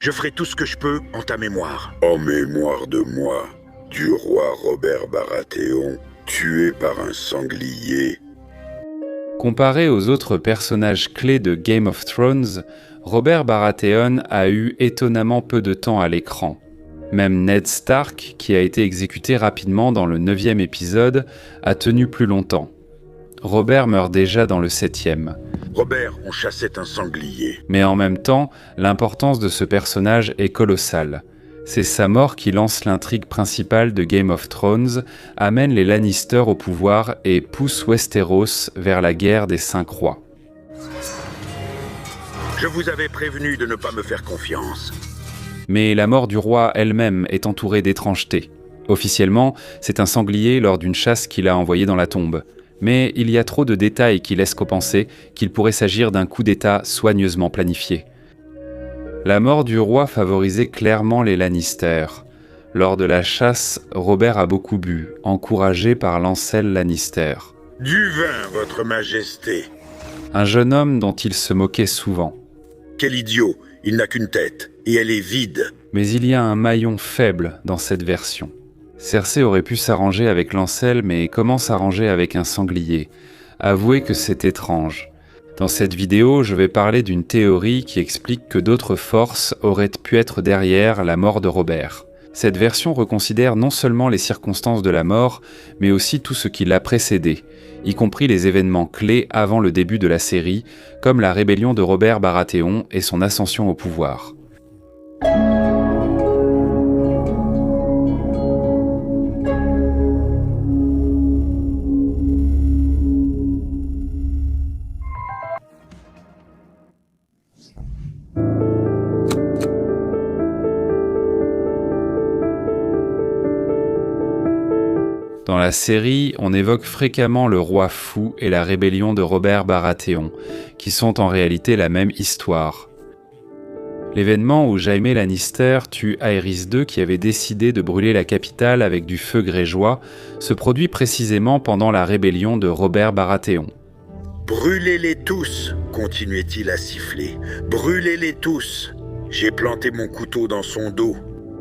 Je ferai tout ce que je peux en ta mémoire. En mémoire de moi, du roi Robert Baratheon, tué par un sanglier. Comparé aux autres personnages clés de Game of Thrones, Robert Baratheon a eu étonnamment peu de temps à l'écran. Même Ned Stark, qui a été exécuté rapidement dans le 9e épisode, a tenu plus longtemps. Robert meurt déjà dans le 7e. Robert, on chassait un sanglier. Mais en même temps, l'importance de ce personnage est colossale. C'est sa mort qui lance l'intrigue principale de Game of Thrones, amène les Lannister au pouvoir et pousse Westeros vers la guerre des 5 rois. Je vous avais prévenu de ne pas me faire confiance. Mais la mort du roi elle-même est entourée d'étrangetés. Officiellement, c'est un sanglier lors d'une chasse qu'il a envoyé dans la tombe. Mais il y a trop de détails qui laissent penser qu'il pourrait s'agir d'un coup d'État soigneusement planifié. La mort du roi favorisait clairement les Lannister. Lors de la chasse, Robert a beaucoup bu, encouragé par Lancel Lannister. Du vin, votre majesté. Un jeune homme dont il se moquait souvent. Quel idiot, il n'a qu'une tête, et elle est vide. Mais il y a un maillon faible dans cette version. Cersei aurait pu s'arranger avec Lancel, mais comment s'arranger avec un sanglier? Avouez que c'est étrange. Dans cette vidéo, je vais parler d'une théorie qui explique que d'autres forces auraient pu être derrière la mort de Robert. Cette version reconsidère non seulement les circonstances de la mort, mais aussi tout ce qui l'a précédé, y compris les événements clés avant le début de la série, comme la rébellion de Robert Baratheon et son ascension au pouvoir. Dans la série, on évoque fréquemment le roi fou et la rébellion de Robert Baratheon, qui sont en réalité la même histoire. L'événement où Jaime Lannister tue Aerys II qui avait décidé de brûler la capitale avec du feu grégeois se produit précisément pendant la rébellion de Robert Baratheon. Brûlez-les tous, continuait-il à siffler. Brûlez-les tous. J'ai planté mon couteau dans son dos.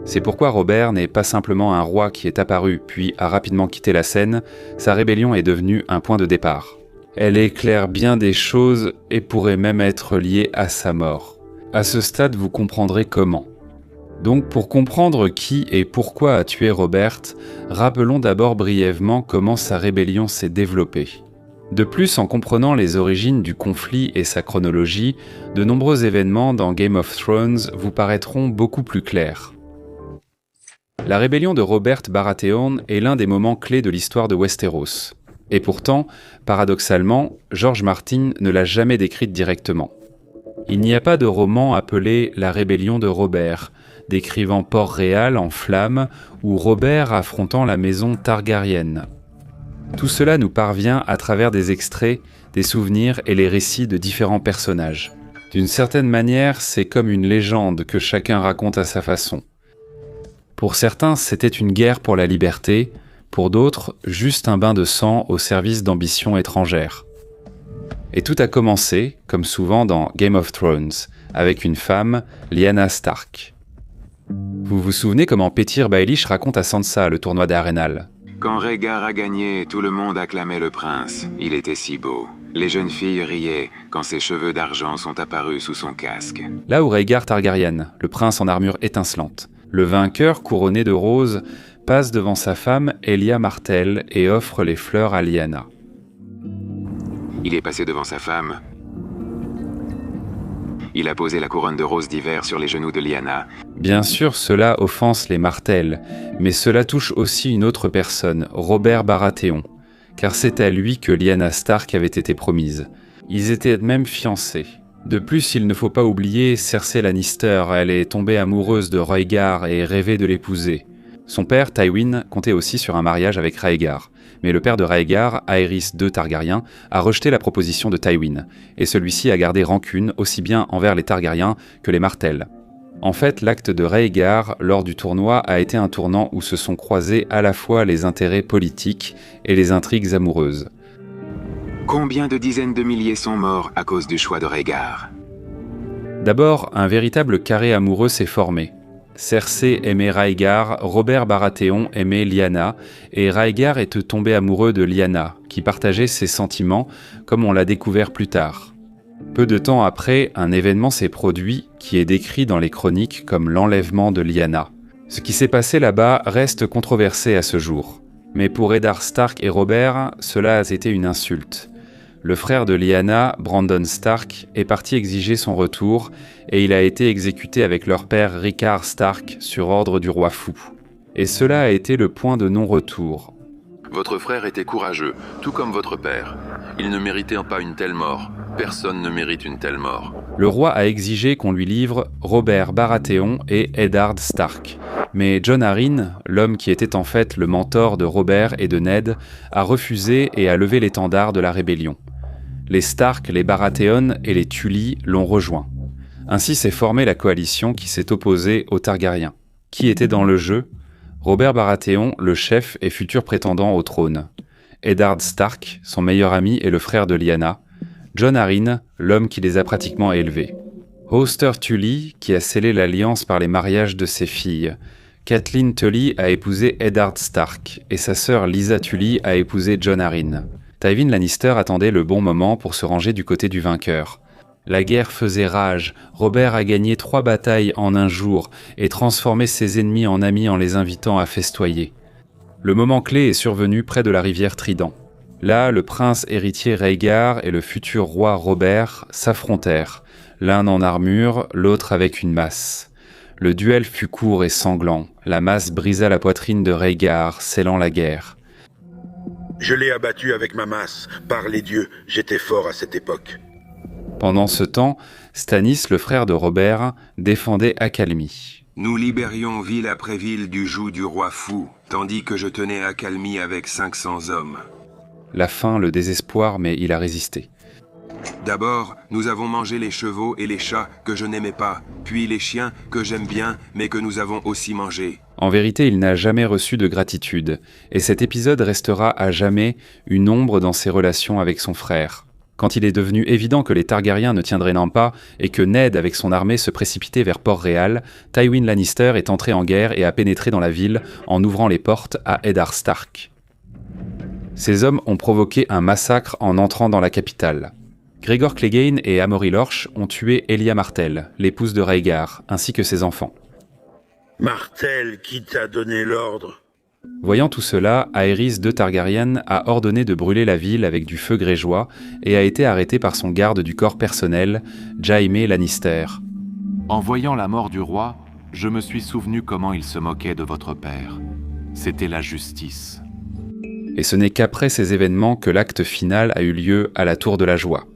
C'est pourquoi Robert n'est pas simplement un roi qui est apparu puis a rapidement quitté la scène, sa rébellion est devenue un point de départ. Elle éclaire bien des choses et pourrait même être liée à sa mort. À ce stade, vous comprendrez comment. Donc pour comprendre qui et pourquoi a tué Robert, rappelons d'abord brièvement comment sa rébellion s'est développée. De plus, en comprenant les origines du conflit et sa chronologie, de nombreux événements dans Game of Thrones vous paraîtront beaucoup plus clairs. La rébellion de Robert Baratheon est l'un des moments clés de l'histoire de Westeros. Et pourtant, paradoxalement, George Martin ne l'a jamais décrite directement. Il n'y a pas de roman appelé « La rébellion de Robert », décrivant Port-Réal en flammes ou Robert affrontant la maison Targaryen. Tout cela nous parvient à travers des extraits, des souvenirs et les récits de différents personnages. D'une certaine manière, c'est comme une légende que chacun raconte à sa façon. Pour certains, c'était une guerre pour la liberté, pour d'autres, juste un bain de sang au service d'ambitions étrangères. Et tout a commencé, comme souvent dans Game of Thrones, avec une femme, Lyanna Stark. Vous vous souvenez comment Petyr Baelish raconte à Sansa le tournoi d'Arenal? Quand Rhaegar a gagné, tout le monde acclamait le prince. Il était si beau. Les jeunes filles riaient quand ses cheveux d'argent sont apparus sous son casque. Là où Rhaegar Targaryen, le prince en armure étincelante. Le vainqueur, couronné de roses, passe devant sa femme, Elia Martell, et offre les fleurs à Lyanna. Il est passé devant sa femme. Il a posé la couronne de roses d'hiver sur les genoux de Lyanna. Bien sûr, cela offense les Martell, mais cela touche aussi une autre personne, Robert Baratheon, car c'est à lui que Lyanna Stark avait été promise. Ils étaient même fiancés. De plus, il ne faut pas oublier Cersei Lannister, elle est tombée amoureuse de Rhaegar et rêvait de l'épouser. Son père, Tywin, comptait aussi sur un mariage avec Rhaegar, mais le père de Rhaegar, Aerys II Targaryen, a rejeté la proposition de Tywin, et celui-ci a gardé rancune aussi bien envers les Targaryens que les Martell. En fait, l'acte de Rhaegar lors du tournoi a été un tournant où se sont croisés à la fois les intérêts politiques et les intrigues amoureuses. Combien de dizaines de milliers sont morts à cause du choix de Rhaegar? D'abord, un véritable carré amoureux s'est formé. Cersei aimait Rhaegar, Robert Baratheon aimait Lyanna, et Rhaegar était tombé amoureux de Lyanna, qui partageait ses sentiments, comme on l'a découvert plus tard. Peu de temps après, un événement s'est produit qui est décrit dans les chroniques comme l'enlèvement de Lyanna. Ce qui s'est passé là-bas reste controversé à ce jour. Mais pour Eddard Stark et Robert, cela a été une insulte. Le frère de Lyanna, Brandon Stark, est parti exiger son retour et il a été exécuté avec leur père Rickard Stark sur ordre du roi fou. Et cela a été le point de non-retour. Votre frère était courageux, tout comme votre père. Il ne méritait pas une telle mort. Personne ne mérite une telle mort. Le roi a exigé qu'on lui livre Robert Baratheon et Eddard Stark. Mais Jon Arryn, l'homme qui était en fait le mentor de Robert et de Ned, a refusé et a levé l'étendard de la rébellion. Les Stark, les Baratheon et les Tully l'ont rejoint. Ainsi s'est formée la coalition qui s'est opposée aux Targaryens. Qui était dans le jeu ? Robert Baratheon, le chef et futur prétendant au trône. Eddard Stark, son meilleur ami et le frère de Lyanna. Jon Arryn, l'homme qui les a pratiquement élevés. Hoster Tully, qui a scellé l'alliance par les mariages de ses filles. Catelyn Tully a épousé Eddard Stark, et sa sœur Lysa Tully a épousé Jon Arryn. Tywin Lannister attendait le bon moment pour se ranger du côté du vainqueur. La guerre faisait rage, Robert a gagné 3 batailles en un jour et transformé ses ennemis en amis en les invitant à festoyer. Le moment clé est survenu près de la rivière Trident. Là, le prince héritier Rhaegar et le futur roi Robert s'affrontèrent, l'un en armure, l'autre avec une masse. Le duel fut court et sanglant, la masse brisa la poitrine de Rhaegar, scellant la guerre. Je l'ai abattu avec ma masse. Par les dieux, j'étais fort à cette époque. Pendant ce temps, Stannis, le frère de Robert, défendait Accalmie. Nous libérions ville après ville du joug du roi fou, tandis que je tenais Accalmie avec 500 hommes. La faim, le désespoir, mais il a résisté. D'abord, nous avons mangé les chevaux et les chats que je n'aimais pas, puis les chiens que j'aime bien, mais que nous avons aussi mangés. En vérité, il n'a jamais reçu de gratitude, et cet épisode restera à jamais une ombre dans ses relations avec son frère. Quand il est devenu évident que les Targaryens ne tiendraient pas et que Ned avec son armée se précipitait vers Port-Réal, Tywin Lannister est entré en guerre et a pénétré dans la ville en ouvrant les portes à Eddard Stark. Ces hommes ont provoqué un massacre en entrant dans la capitale. Gregor Clegane et Amory Lorch ont tué Elia Martell, l'épouse de Rhaegar, ainsi que ses enfants. Martell, qui t'a donné l'ordre ? Voyant tout cela, Aerys II Targaryen a ordonné de brûler la ville avec du feu grégeois et a été arrêté par son garde du corps personnel, Jaime Lannister. En voyant la mort du roi, je me suis souvenu comment il se moquait de votre père. C'était la justice. Et ce n'est qu'après ces événements que l'acte final a eu lieu à la Tour de la Joie.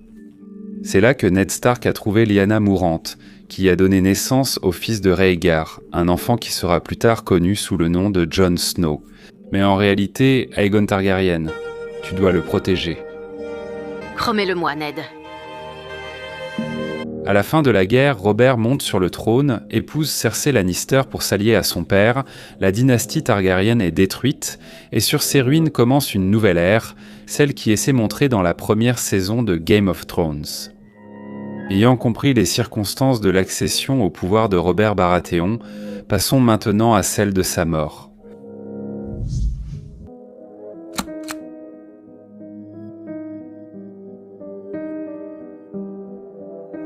C'est là que Ned Stark a trouvé Lyanna mourante, qui a donné naissance au fils de Rhaegar, un enfant qui sera plus tard connu sous le nom de Jon Snow. Mais en réalité, Aegon Targaryen, tu dois le protéger. Remets-le-moi, Ned. À la fin de la guerre, Robert monte sur le trône, épouse Cersei Lannister pour s'allier à son père, la dynastie Targaryen est détruite, et sur ses ruines commence une nouvelle ère, celle qui s'est montrée dans la première saison de Game of Thrones. Ayant compris les circonstances de l'accession au pouvoir de Robert Baratheon, passons maintenant à celle de sa mort.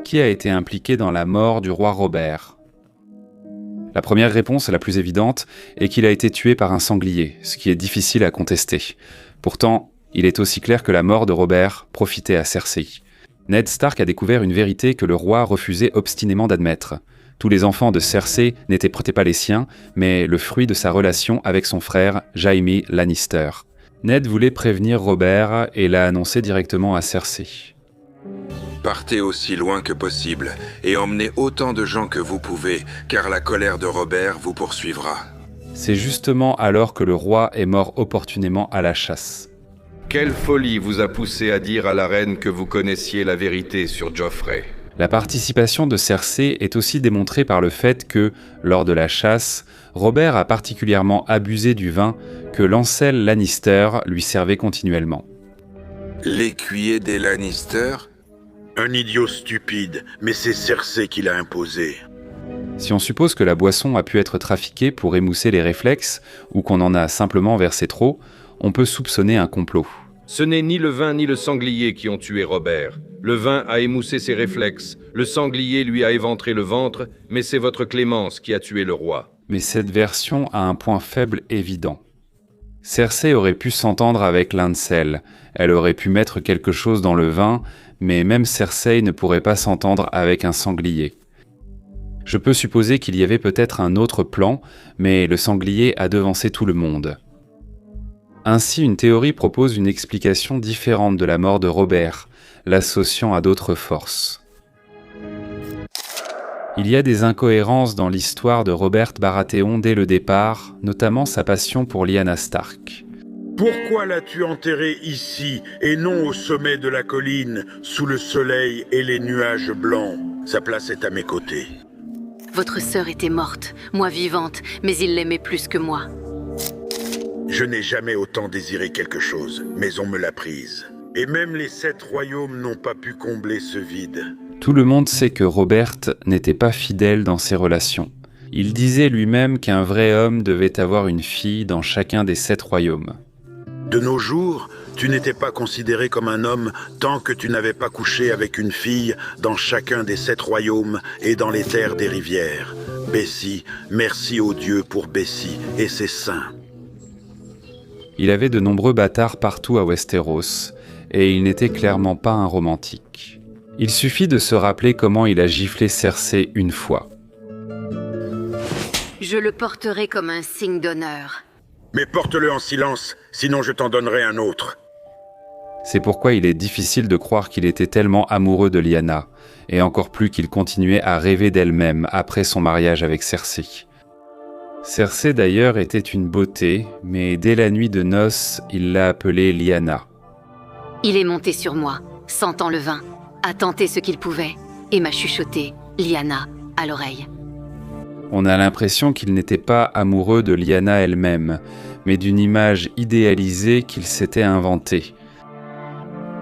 Qui a été impliqué dans la mort du roi Robert ? La première réponse, la plus évidente, est qu'il a été tué par un sanglier, ce qui est difficile à contester. Pourtant, il est aussi clair que la mort de Robert profitait à Cersei. Ned Stark a découvert une vérité que le roi refusait obstinément d'admettre. Tous les enfants de Cersei n'étaient pas les siens, mais le fruit de sa relation avec son frère, Jaime Lannister. Ned voulait prévenir Robert et l'a annoncé directement à Cersei. Partez aussi loin que possible et emmenez autant de gens que vous pouvez, car la colère de Robert vous poursuivra. C'est justement alors que le roi est mort opportunément à la chasse. Quelle folie vous a poussé à dire à la reine que vous connaissiez la vérité sur Joffrey ? La participation de Cersei est aussi démontrée par le fait que, lors de la chasse, Robert a particulièrement abusé du vin que Lancel Lannister lui servait continuellement. L'écuyer des Lannister ? Un idiot stupide, mais c'est Cersei qui l'a imposé. Si on suppose que la boisson a pu être trafiquée pour émousser les réflexes, ou qu'on en a simplement versé trop, on peut soupçonner un complot. Ce n'est ni le vin ni le sanglier qui ont tué Robert. Le vin a émoussé ses réflexes, le sanglier lui a éventré le ventre, mais c'est votre Clémence qui a tué le roi. Mais cette version a un point faible évident. Cersei aurait pu s'entendre avec Lancel, elle aurait pu mettre quelque chose dans le vin, mais même Cersei ne pourrait pas s'entendre avec un sanglier. Je peux supposer qu'il y avait peut-être un autre plan, mais le sanglier a devancé tout le monde. Ainsi, une théorie propose une explication différente de la mort de Robert, l'associant à d'autres forces. Il y a des incohérences dans l'histoire de Robert Baratheon dès le départ, notamment sa passion pour Lyanna Stark. Pourquoi l'as-tu enterré ici et non au sommet de la colline, sous le soleil et les nuages blancs? Sa place est à mes côtés. Votre sœur était morte, moi vivante, mais il l'aimait plus que moi. Je n'ai jamais autant désiré quelque chose, mais on me l'a prise. Et même les 7 royaumes n'ont pas pu combler ce vide. Tout le monde sait que Robert n'était pas fidèle dans ses relations. Il disait lui-même qu'un vrai homme devait avoir une fille dans chacun des 7 royaumes. De nos jours, tu n'étais pas considéré comme un homme tant que tu n'avais pas couché avec une fille dans chacun des 7 royaumes et dans les terres des rivières. Bessie, merci aux dieux pour Bessie et ses saints. Il avait de nombreux bâtards partout à Westeros, et il n'était clairement pas un romantique. Il suffit de se rappeler comment il a giflé Cersei une fois. Je le porterai comme un signe d'honneur. Mais porte-le en silence, sinon je t'en donnerai un autre. C'est pourquoi il est difficile de croire qu'il était tellement amoureux de Lyanna, et encore plus qu'il continuait à rêver d'elle-même après son mariage avec Cersei. Cersei d'ailleurs était une beauté, mais dès la nuit de noces, il l'a appelée Lyanna. Il est monté sur moi, sentant le vin, a tenté ce qu'il pouvait, et m'a chuchoté « Lyanna » à l'oreille. On a l'impression qu'il n'était pas amoureux de Lyanna elle-même, mais d'une image idéalisée qu'il s'était inventée.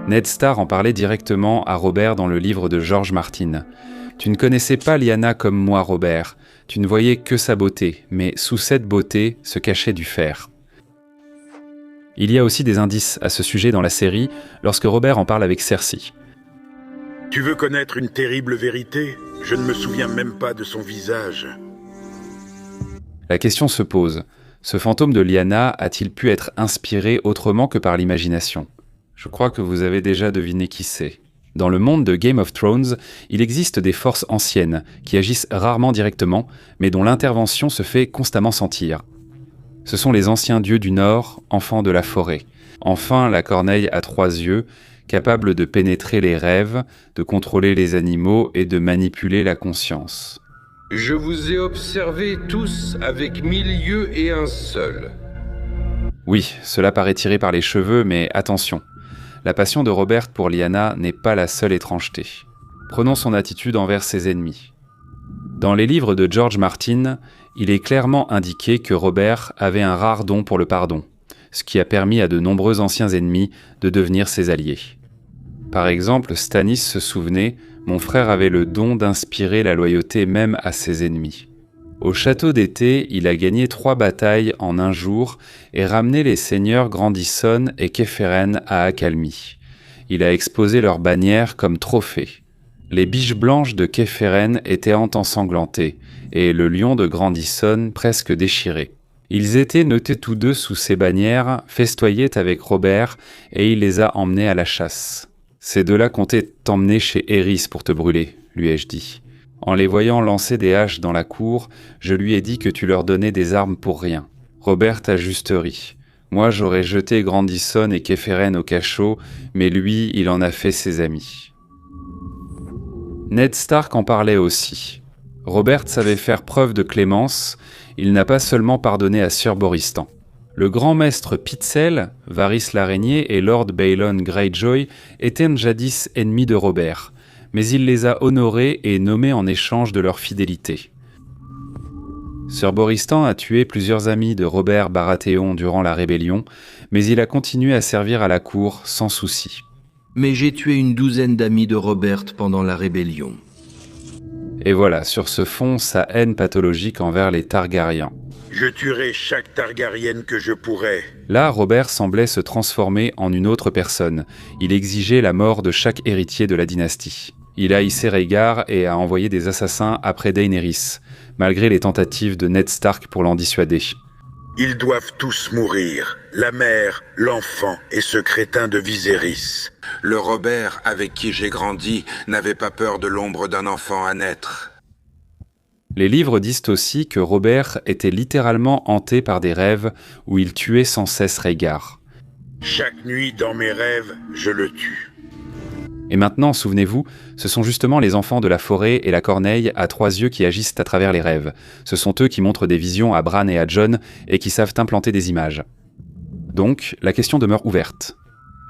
Ned Stark en parlait directement à Robert dans le livre de George Martin. « Tu ne connaissais pas Lyanna comme moi, Robert. Tu ne voyais que sa beauté, mais sous cette beauté se cachait du fer. » Il y a aussi des indices à ce sujet dans la série, lorsque Robert en parle avec Cersei. Tu veux connaître une terrible vérité? Je ne me souviens même pas de son visage. La question se pose, ce fantôme de Lyanna a-t-il pu être inspiré autrement que par l'imagination? Je crois que vous avez déjà deviné qui c'est. Dans le monde de Game of Thrones, il existe des forces anciennes qui agissent rarement directement, mais dont l'intervention se fait constamment sentir. Ce sont les anciens dieux du Nord, enfants de la forêt. Enfin, la corneille à 3 yeux, capable de pénétrer les rêves, de contrôler les animaux et de manipuler la conscience. Je vous ai observés tous avec 1000 yeux et un seul. Oui, cela paraît tiré par les cheveux, mais attention. La passion de Robert pour Lyanna n'est pas la seule étrangeté. Prenons son attitude envers ses ennemis. Dans les livres de George Martin, il est clairement indiqué que Robert avait un rare don pour le pardon, ce qui a permis à de nombreux anciens ennemis de devenir ses alliés. Par exemple, Stannis se souvenait « Mon frère avait le don d'inspirer la loyauté même à ses ennemis ». Au château d'été, il a gagné 3 batailles en un jour et ramené les seigneurs Grandison et Keferen à accalmie. Il a exposé leurs bannières comme trophées. Les biches blanches de Keferen étaient ensanglantées et le lion de Grandison presque déchiré. Ils étaient notés tous deux sous ses bannières, festoyaient avec Robert et il les a emmenés à la chasse. Ces deux-là comptaient t'emmener chez Aerys pour te brûler, lui ai-je dit. En les voyant lancer des haches dans la cour, je lui ai dit que tu leur donnais des armes pour rien. Robert a juste ri. Moi, j'aurais jeté Grandison et Keferen au cachot, mais lui, il en a fait ses amis. Ned Stark en parlait aussi. Robert savait faire preuve de clémence, il n'a pas seulement pardonné à Sir Boristan. Le grand maître Pitzel, Varys l'araignée et Lord Balon Greyjoy étaient jadis ennemis de Robert, mais il les a honorés et nommés en échange de leur fidélité. Sir Boristan a tué plusieurs amis de Robert Baratheon durant la rébellion, mais il a continué à servir à la cour sans souci. Mais j'ai tué une douzaine d'amis de Robert pendant la rébellion. Et voilà, sur ce fond, sa haine pathologique envers les Targaryens. Je tuerai chaque Targaryenne que je pourrai. Là, Robert semblait se transformer en une autre personne. Il exigeait la mort de chaque héritier de la dynastie. Il haïssait Rhaegar et a envoyé des assassins après Daenerys, malgré les tentatives de Ned Stark pour l'en dissuader. Ils doivent tous mourir. La mère, l'enfant et ce crétin de Viserys. Le Robert avec qui j'ai grandi n'avait pas peur de l'ombre d'un enfant à naître. Les livres disent aussi que Robert était littéralement hanté par des rêves où il tuait sans cesse Rhaegar. Chaque nuit dans mes rêves, je le tue. Et maintenant, souvenez-vous, ce sont justement les enfants de la forêt et la corneille à 3 yeux qui agissent à travers les rêves. Ce sont eux qui montrent des visions à Bran et à Jon et qui savent implanter des images. Donc, la question demeure ouverte.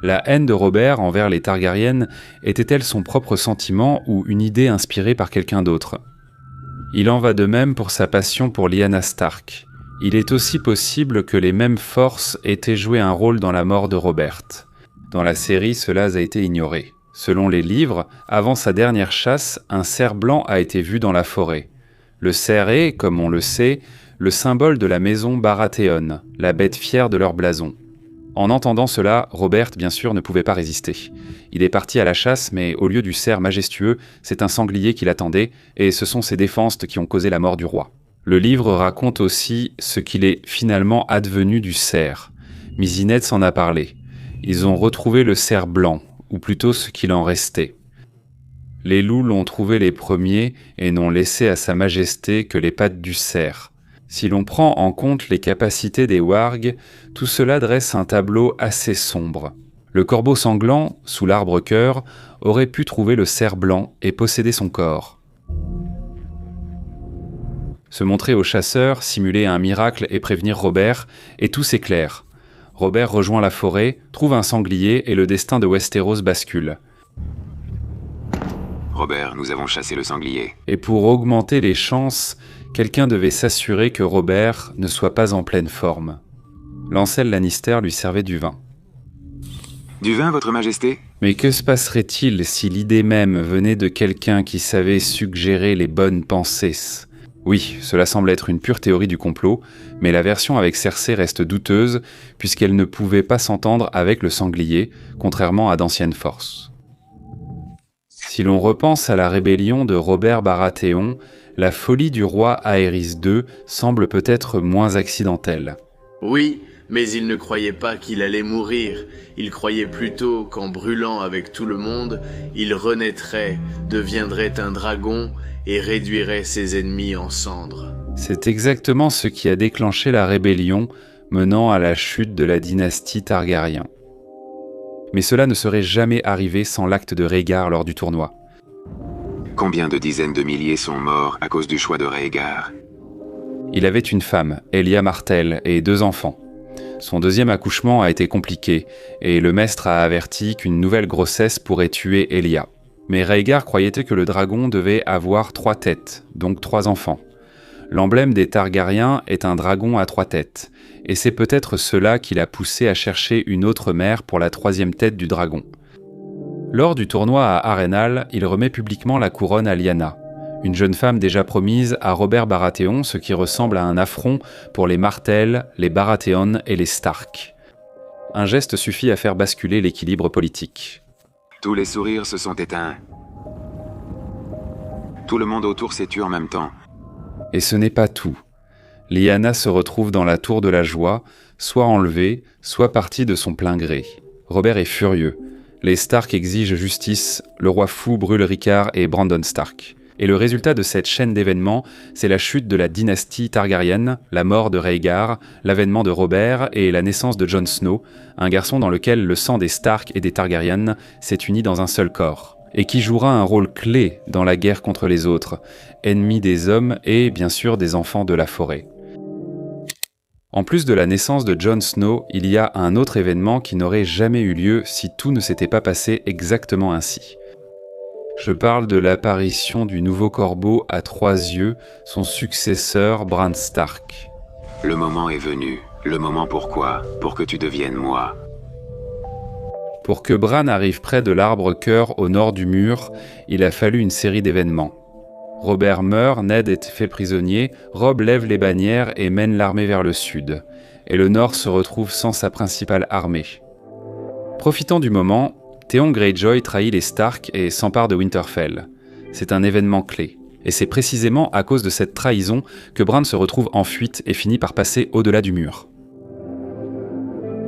La haine de Robert envers les Targaryennes était-elle son propre sentiment ou une idée inspirée par quelqu'un d'autre ? Il en va de même pour sa passion pour Lyanna Stark. Il est aussi possible que les mêmes forces aient joué un rôle dans la mort de Robert. Dans la série, cela a été ignoré. Selon les livres, avant sa dernière chasse, un cerf blanc a été vu dans la forêt. Le cerf est, comme on le sait, le symbole de la maison Baratheon, la bête fière de leur blason. En entendant cela, Robert, bien sûr, ne pouvait pas résister. Il est parti à la chasse, mais au lieu du cerf majestueux, c'est un sanglier qui l'attendait, et ce sont ses défenses qui ont causé la mort du roi. Le livre raconte aussi ce qu'il est finalement advenu du cerf. Mizined s'en a parlé. Ils ont retrouvé le cerf blanc, ou plutôt ce qu'il en restait. Les loups l'ont trouvé les premiers et n'ont laissé à sa majesté que les pattes du cerf. Si l'on prend en compte les capacités des wargs, tout cela dresse un tableau assez sombre. Le corbeau sanglant, sous l'arbre-cœur, aurait pu trouver le cerf blanc et posséder son corps. Se montrer aux chasseurs, simuler un miracle et prévenir Robert, et tout s'éclaire. Robert rejoint la forêt, trouve un sanglier et le destin de Westeros bascule. Robert, nous avons chassé le sanglier. Et pour augmenter les chances, quelqu'un devait s'assurer que Robert ne soit pas en pleine forme. Lancel Lannister lui servait du vin. Du vin, votre majesté ? Mais que se passerait-il si l'idée même venait de quelqu'un qui savait suggérer les bonnes pensées ? Oui, cela semble être une pure théorie du complot, mais la version avec Cersei reste douteuse, puisqu'elle ne pouvait pas s'entendre avec le sanglier, contrairement à d'anciennes forces. Si l'on repense à la rébellion de Robert Baratheon, la folie du roi Aerys II semble peut-être moins accidentelle. Oui, mais il ne croyait pas qu'il allait mourir. Il croyait plutôt qu'en brûlant avec tout le monde, il renaîtrait, deviendrait un dragon et réduirait ses ennemis en cendres. C'est exactement ce qui a déclenché la rébellion, menant à la chute de la dynastie Targaryen. Mais cela ne serait jamais arrivé sans l'acte de Rhaegar lors du tournoi. Combien de dizaines de milliers sont morts à cause du choix de Rhaegar ? Il avait une femme, Elia Martell, et 2 enfants. Son deuxième accouchement a été compliqué, et le maître a averti qu'une nouvelle grossesse pourrait tuer Elia. Mais Rhaegar croyait que le dragon devait avoir 3 têtes, donc 3 enfants. L'emblème des Targaryens est un dragon à 3 têtes, et c'est peut-être cela qui l'a poussé à chercher une autre mère pour la 3e tête du dragon. Lors du tournoi à Harrenhal, il remet publiquement la couronne à Lyanna, une jeune femme déjà promise à Robert Baratheon, ce qui ressemble à un affront pour les Martell, les Baratheon et les Stark. Un geste suffit à faire basculer l'équilibre politique. Tous les sourires se sont éteints. Tout le monde autour s'est tué en même temps. Et ce n'est pas tout. Lyanna se retrouve dans la tour de la joie, soit enlevée, soit partie de son plein gré. Robert est furieux. Les Stark exigent justice, le roi fou brûle Rickard et Brandon Stark. Et le résultat de cette chaîne d'événements, c'est la chute de la dynastie Targaryenne, la mort de Rhaegar, l'avènement de Robert et la naissance de Jon Snow, un garçon dans lequel le sang des Stark et des Targaryennes s'est uni dans un seul corps, et qui jouera un rôle clé dans la guerre contre les autres, ennemis des hommes et, bien sûr, des enfants de la forêt. En plus de la naissance de Jon Snow, il y a un autre événement qui n'aurait jamais eu lieu si tout ne s'était pas passé exactement ainsi. Je parle de l'apparition du nouveau corbeau à 3 yeux, son successeur Bran Stark. Le moment est venu. Le moment pourquoi ? Pour que tu deviennes moi. Pour que Bran arrive près de l'arbre cœur au nord du mur, il a fallu une série d'événements. Robert meurt, Ned est fait prisonnier, Robb lève les bannières et mène l'armée vers le sud. Et le nord se retrouve sans sa principale armée. Profitant du moment, Theon Greyjoy trahit les Stark et s'empare de Winterfell. C'est un événement clé. Et c'est précisément à cause de cette trahison que Bran se retrouve en fuite et finit par passer au-delà du mur.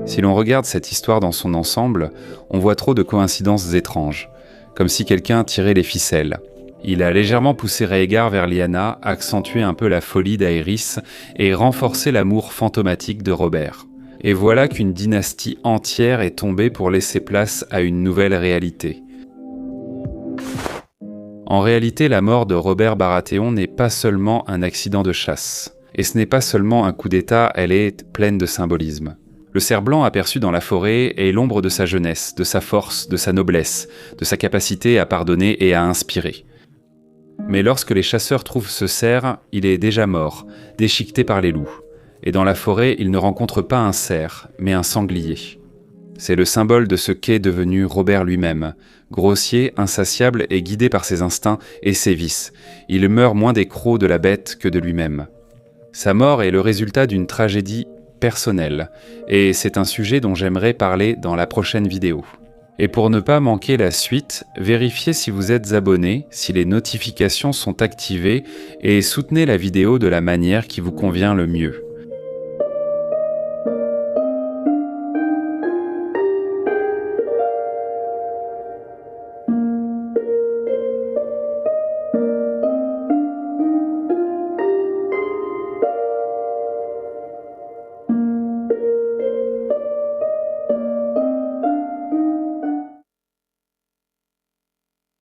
Si l'on regarde cette histoire dans son ensemble, on voit trop de coïncidences étranges, comme si quelqu'un tirait les ficelles. Il a légèrement poussé Rhaegar vers Lyanna, accentué un peu la folie d'Aerys et renforcé l'amour fantomatique de Robert. Et voilà qu'une dynastie entière est tombée pour laisser place à une nouvelle réalité. En réalité, la mort de Robert Baratheon n'est pas seulement un accident de chasse. Et ce n'est pas seulement un coup d'état, elle est pleine de symbolisme. Le cerf blanc aperçu dans la forêt est l'ombre de sa jeunesse, de sa force, de sa noblesse, de sa capacité à pardonner et à inspirer. Mais lorsque les chasseurs trouvent ce cerf, il est déjà mort, déchiqueté par les loups. Et dans la forêt, ils ne rencontrent pas un cerf, mais un sanglier. C'est le symbole de ce qu'est devenu Robert lui-même, grossier, insatiable et guidé par ses instincts et ses vices. Il meurt moins des crocs de la bête que de lui-même. Sa mort est le résultat d'une tragédie personnelle, et c'est un sujet dont j'aimerais parler dans la prochaine vidéo. Et pour ne pas manquer la suite, vérifiez si vous êtes abonné, si les notifications sont activées, et soutenez la vidéo de la manière qui vous convient le mieux.